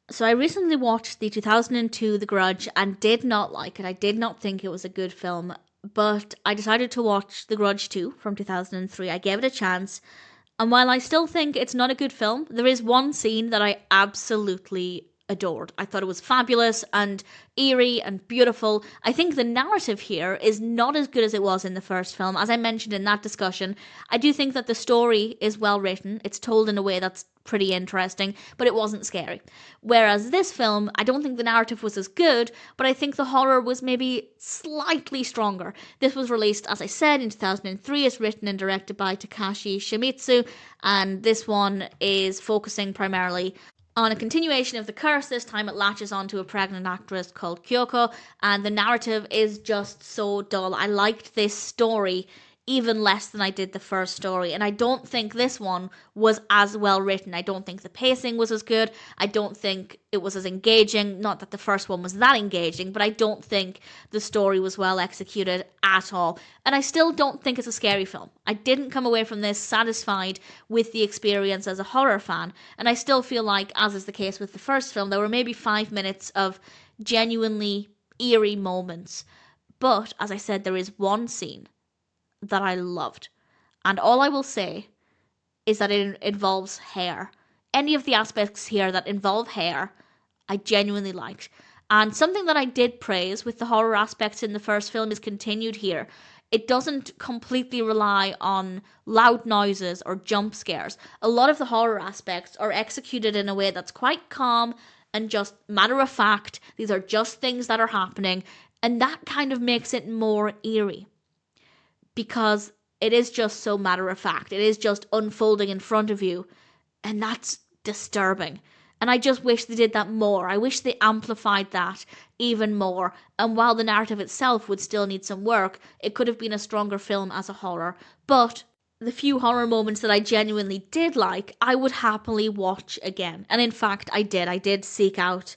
So I recently watched the 2002 The Grudge and did not like it. I did not think it was a good film, but I decided to watch The Grudge 2 from 2003. I gave it a chance, and while I still think it's not a good film, there is one scene that I absolutely adored. I thought it was fabulous and eerie and beautiful. I think the narrative here is not as good as it was in the first film. As I mentioned in that discussion, I do think that the story is well written. It's told in a way that's pretty interesting, but it wasn't scary. Whereas this film, I don't think the narrative was as good, but I think the horror was maybe slightly stronger. This was released, as I said, in 2003. It's written and directed by Takashi Shimizu, and this one is focusing primarily on a continuation of the curse. This time it latches onto a pregnant actress called Kyoko, and the narrative is just so dull. I liked this story even less than I did the first story, and I don't think this one was as well written. I don't think the pacing was as good. I don't think it was as engaging. Not that the first one was that engaging, but I don't think the story was well executed at all. And I still don't think it's a scary film. I didn't come away from this satisfied with the experience as a horror fan, and I still feel like, as is the case with the first film, there were maybe 5 minutes of genuinely eerie moments. But, as I said, there is one scene that I loved. And all I will say is that it involves hair. Any of the aspects here that involve hair, I genuinely liked. And something that I did praise with the horror aspects in the first film is continued here. It doesn't completely rely on loud noises or jump scares. A lot of the horror aspects are executed in a way that's quite calm and just matter of fact. These are just things that are happening, and that kind of makes it more eerie, because it is just so matter of fact. It is just unfolding in front of you, and that's disturbing. And I just wish they did that more. I wish they amplified that even more. And while the narrative itself would still need some work, it could have been a stronger film as a horror. But the few horror moments that I genuinely did like, I would happily watch again. And in fact, I did. I did seek out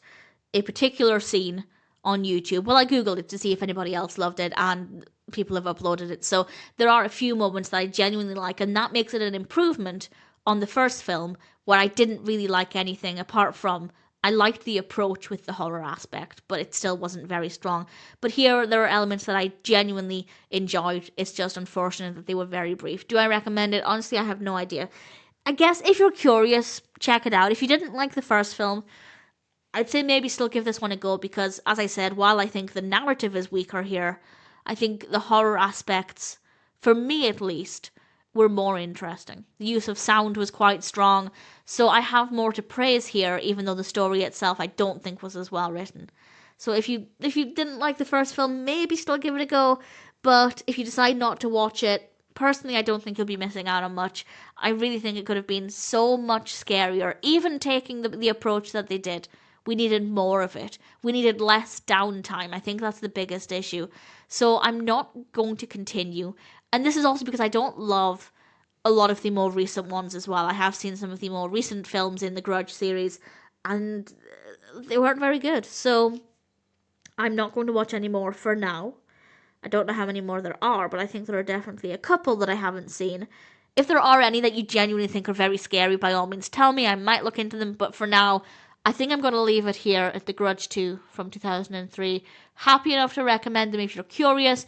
a particular scene on YouTube. Well, I googled it to see if anybody else loved it, and people have uploaded it. So there are a few moments that I genuinely like, and that makes it an improvement on the first film, where I didn't really like anything apart from I liked the approach with the horror aspect, but it still wasn't very strong. But here, there are elements that I genuinely enjoyed. It's just unfortunate that they were very brief. Do I recommend it? Honestly, I have no idea. I guess if you're curious, check it out. If you didn't like the first film, I'd say maybe still give this one a go, because, as I said, while I think the narrative is weaker here, I think the horror aspects, for me at least, were more interesting. The use of sound was quite strong, so I have more to praise here, even though the story itself I don't think was as well written. So if you didn't like the first film, maybe still give it a go, but if you decide not to watch it, personally I don't think you'll be missing out on much. I really think it could have been so much scarier, even taking the approach that they did. We needed more of it. We needed less downtime. I think that's the biggest issue. So I'm not going to continue. And this is also because I don't love a lot of the more recent ones as well. I have seen some of the more recent films in the Grudge series, and they weren't very good. So I'm not going to watch any more for now. I don't know how many more there are, but I think there are definitely a couple that I haven't seen. If there are any that you genuinely think are very scary, by all means tell me. I might look into them, but for now, I think I'm going to leave it here at The Grudge 2 from 2003. Happy enough to recommend them if you're curious.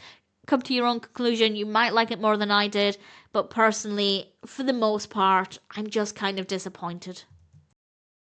Come to your own conclusion. You might like it more than I did, but personally, for the most part, I'm just kind of disappointed.